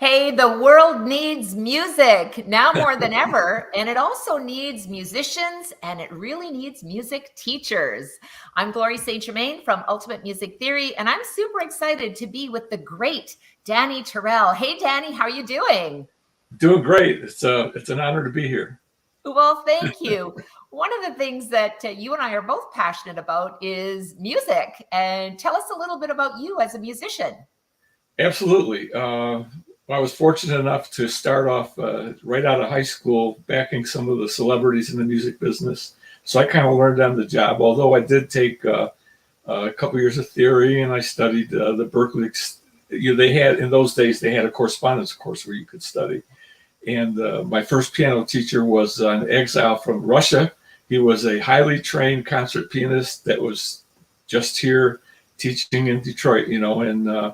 Hey, the world needs music now more than ever, and it also needs musicians and it really needs music teachers. I'm Glory St. Germain from Ultimate Music Theory, and I'm super excited to be with the great Danny Terrell. Hey, Danny, how are you doing? Doing great. It's an honor to be here. Well, thank you. One of the things that you and I are both passionate about is music. And tell us a little bit about you as a musician. Absolutely. I was fortunate enough to start off right out of high school, backing some of the celebrities in the music business. So I kind of learned on the job. Although I did take a couple years of theory, and I studied the Berkeley. They had in those days they had a correspondence course where you could study. And my first piano teacher was an exile from Russia. He was a highly trained concert pianist that was just here teaching in Detroit, and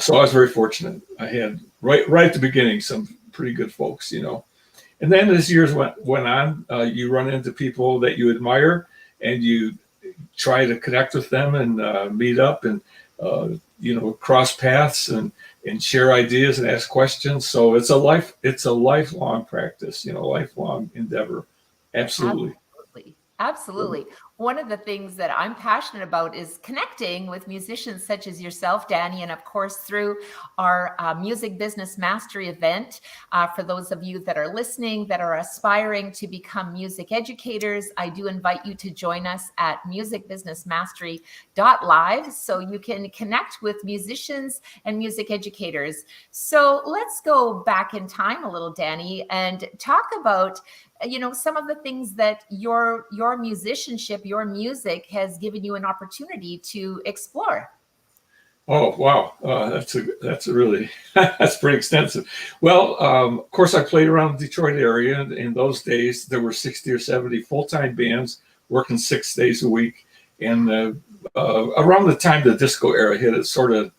so I was very fortunate. I had right at the beginning some pretty good folks. And then as years went on, you run into people that you admire, and you try to connect with them and meet up and cross paths and share ideas and ask questions. So it's a lifelong practice, lifelong endeavor. Absolutely. Absolutely. Absolutely. One of the things that I'm passionate about is connecting with musicians such as yourself, Danny, and of course through our Music Business Mastery event. For those of you that are listening, that are aspiring to become music educators, I do invite you to join us at MusicBusinessMastery.live so you can connect with musicians and music educators. So let's go back in time a little, Danny, and talk about some of the things that your musicianship, your music has given you an opportunity to explore. Oh, wow. That's a really, that's pretty extensive. Well, of course, I played around the Detroit area. And in those days, there were 60 or 70 full-time bands working 6 days a week. And around the time the disco era hit, it sort of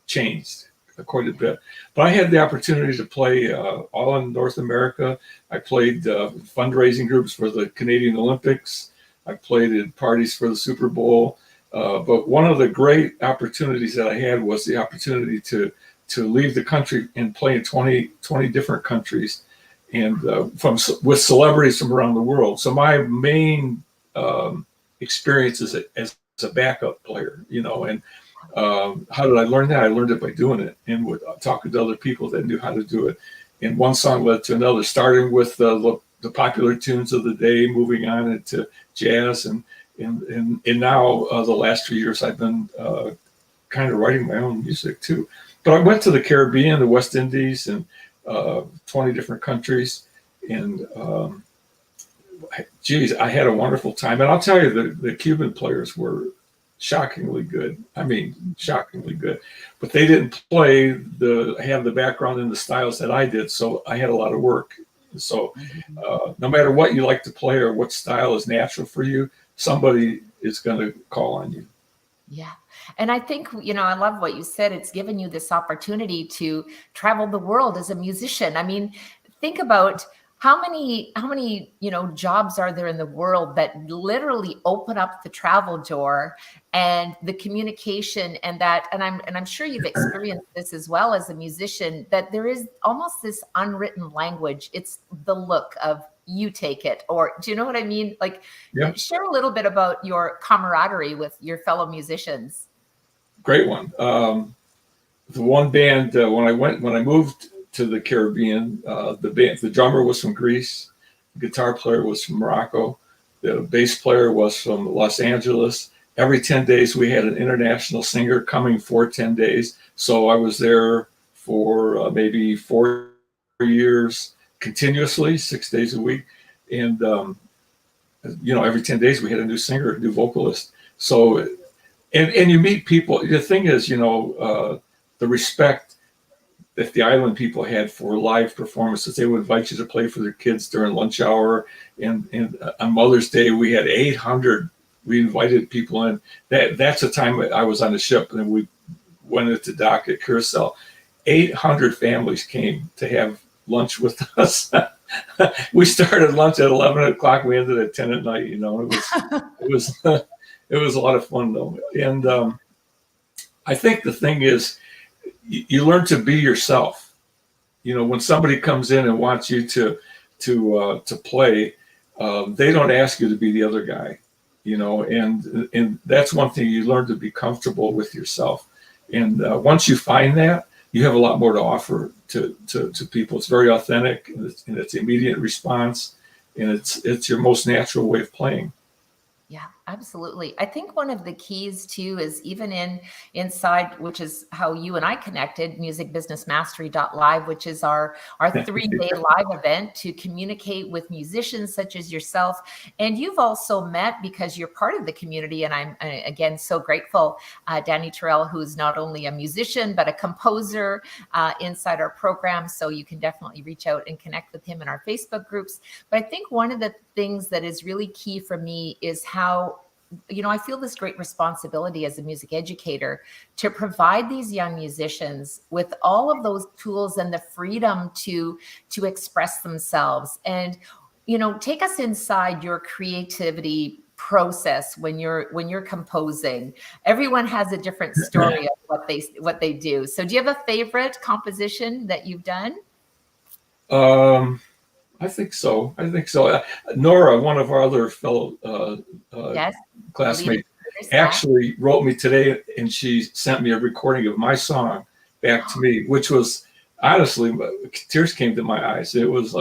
changed quite a bit. But I had the opportunity to play all in North America. I played fundraising groups for the Canadian Olympics. I played at parties for the Super Bowl. But one of the great opportunities that I had was the opportunity to leave the country and play in 20 different countries, and with celebrities from around the world. So my main experience is as a backup player, and how did I learn that? I learned it by doing it and with talking to other people that knew how to do it. And one song led to another, starting with the popular tunes of the day, moving on into jazz, and now the last 2 years I've been kind of writing my own music too. But I went to the Caribbean, the West Indies, and 20 different countries, and geez, I had a wonderful time. And I'll tell you, the Cuban players were shockingly good. I mean, shockingly good. But they didn't have the background in the styles that I did, so I had a lot of work. So no matter what you like to play or what style is natural for you, somebody is going to call on you. Yeah. And I think, I love what you said. It's given you this opportunity to travel the world as a musician. I mean, think about how many, jobs are there in the world that literally open up the travel door and the communication and I'm sure you've experienced this as well as a musician, that there is almost this unwritten language. It's the look of you take it, or do you know what I mean? Like, Yeah. Share a little bit about your camaraderie with your fellow musicians. Great one. The one band, when I moved to the Caribbean, the drummer was from Greece, the guitar player was from Morocco, the bass player was from Los Angeles. Every 10 days we had an international singer coming for 10 days. So I was there for maybe 4 years continuously, 6 days a week. And, every 10 days we had a new singer, a new vocalist. So, and you meet people. The thing is, the respect that the island people had for live performances. They would invite you to play for their kids during lunch hour. And on Mother's Day, we had 800. We invited people in. That's the time I was on the ship, and we went into dock at Curacao. 800 families came to have lunch with us. We started lunch at 11 o'clock. We ended at 10 at night. It was it was a lot of fun though. And I think the thing is, you learn to be yourself. You know, when somebody comes in and wants you to play, they don't ask you to be the other guy. You know, and that's one thing you learn, to be comfortable with yourself. And once you find that, you have a lot more to offer to people. It's very authentic, and it's immediate response, and it's your most natural way of playing. Yeah, absolutely. I think one of the keys too is even inside, which is how you and I connected, MusicBusinessMastery.live, which is our 3-day live event to communicate with musicians such as yourself. And you've also met, because you're part of the community, and I'm again so grateful, Danny Terrell, who's not only a musician but a composer inside our program. So you can definitely reach out and connect with him in our Facebook groups. But I think one of the things that is really key for me is how, I feel this great responsibility as a music educator to provide these young musicians with all of those tools and the freedom to express themselves. And, take us inside your creativity process when you're composing. Everyone has a different story of what they do. So do you have a favorite composition that you've done? I think so. Nora, one of our other fellow Yes. classmates, actually wrote me today, and she sent me a recording of my song back to me, which was, honestly, tears came to my eyes. It was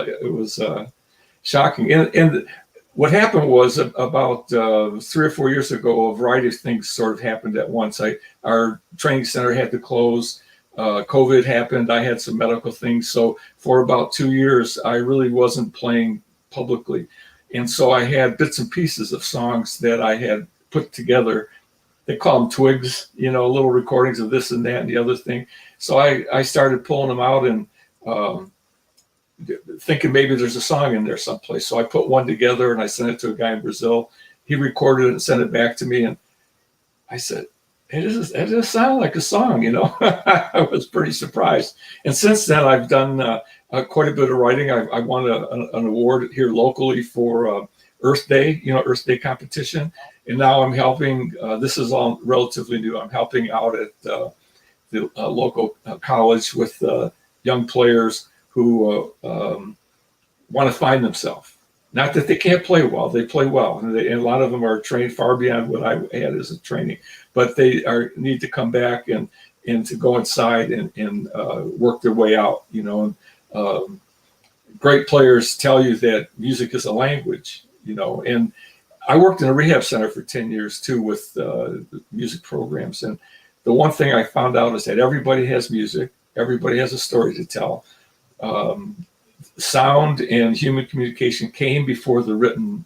shocking. And what happened was, about 3 or 4 years ago, a variety of things sort of happened at once. Our training center had to close. COVID happened. I had some medical things. So for about 2 years, I really wasn't playing publicly. And so I had bits and pieces of songs that I had put together. They call them twigs, little recordings of this and that and the other thing. So I started pulling them out and thinking maybe there's a song in there someplace. So I put one together and I sent it to a guy in Brazil. He recorded it and sent it back to me. And I said, it does sound like a song, I was pretty surprised. And since then, I've done quite a bit of writing. I won an award here locally for Earth Day, Earth Day competition. And now I'm helping, this is all relatively new, I'm helping out at the local college with young players who want to find themselves. Not that they can't play well, they play well. And a lot of them are trained far beyond what I had as a training, but they need to come back and to go inside and work their way out, great players tell you that music is a language, and I worked in a rehab center for 10 years too with music programs. And the one thing I found out is that everybody has music, everybody has a story to tell. Sound and human communication came before the written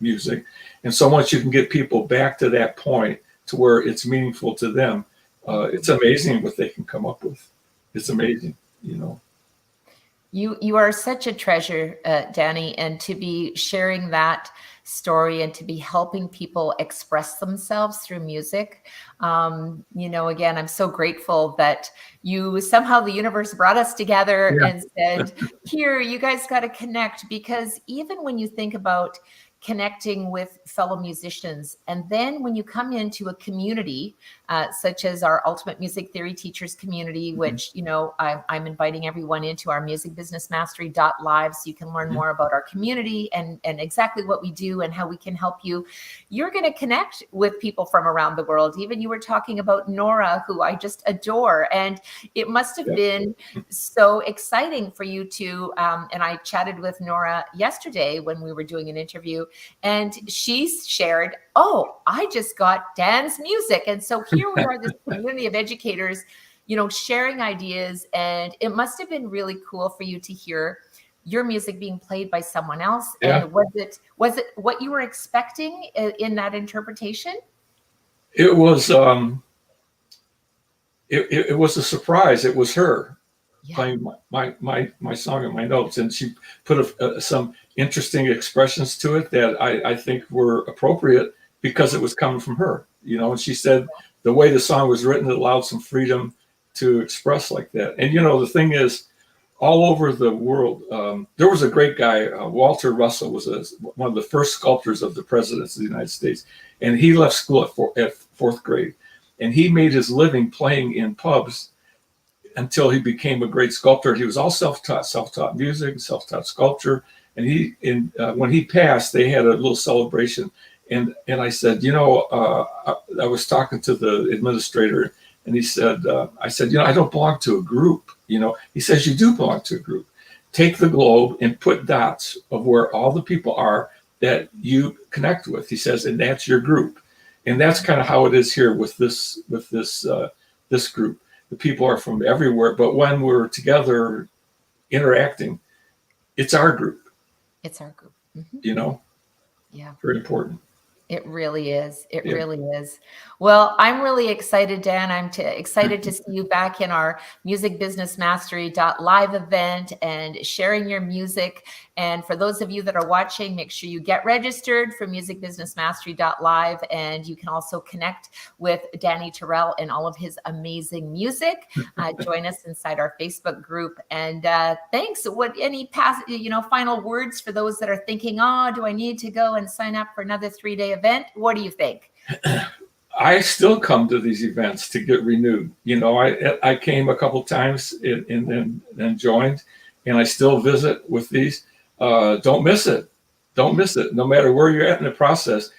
music. And so once you can get people back to that point to where it's meaningful to them, it's amazing what they can come up with. It's amazing, You are such a treasure, Danny, and to be sharing that story and to be helping people express themselves through music. Again, I'm so grateful that somehow the universe brought us together and said, here, you guys got to connect, because even when you think about connecting with fellow musicians, and then when you come into a community such as our Ultimate Music Theory Teachers community, which I'm inviting everyone into our MusicBusinessMastery.live so you can learn more about our community and exactly what we do and how we can help you. You're going to connect with people from around the world. Even you were talking about Nora, who I just adore, and it must have been so exciting for you to and I chatted with Nora yesterday when we were doing an interview, and she shared, oh, I just got Dan's music. And so here we are, this community of educators, sharing ideas. And it must have been really cool for you to hear your music being played by someone else. Yeah. And was it what you were expecting in that interpretation? It was it was a surprise. It was her playing my song and my notes, and she put some interesting expressions to it that I think were appropriate because it was coming from her, and she said the way the song was written, it allowed some freedom to express like that. And the thing is, all over the world, there was a great guy, Walter Russell was one of the first sculptors of the presidents of the United States, and he left school at fourth grade, and he made his living playing in pubs until he became a great sculptor. He was all self-taught music, self-taught sculpture. And when he passed, they had a little celebration. And I said, I was talking to the administrator, and he said, I said, I don't belong to a group. He says, you do belong to a group. Take the globe and put dots of where all the people are that you connect with. He says, and that's your group. And that's kind of how it is here with this group. The people are from everywhere, but when we're together interacting, it's our group. It's our group. Yeah, very important. It really is. It really is. Well, I'm really excited, Dan. I'm excited to see you back in our MusicBusinessMastery.live event and sharing your music. And for those of you that are watching, make sure you get registered for MusicBusinessMastery.live. And you can also connect with Danny Terrell and all of his amazing music. Join us inside our Facebook group. And thanks. Any final words for those that are thinking, do I need to go and sign up for another 3-day event? What do you think? I still come to these events to get renewed. I came a couple times and then joined, and I still visit with these. Don't miss it. Don't miss it. No matter where you're at in the process,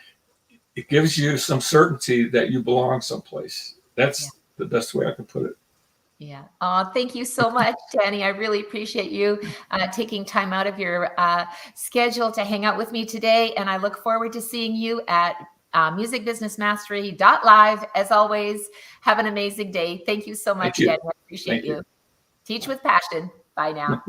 it gives you some certainty that you belong someplace. That's the best way I can put it. Yeah. Thank you so much, Danny. I really appreciate you taking time out of your schedule to hang out with me today. And I look forward to seeing you at MusicBusinessMastery.live. As always, have an amazing day. Thank you so much, Danny. I appreciate you. Teach with passion. Bye now.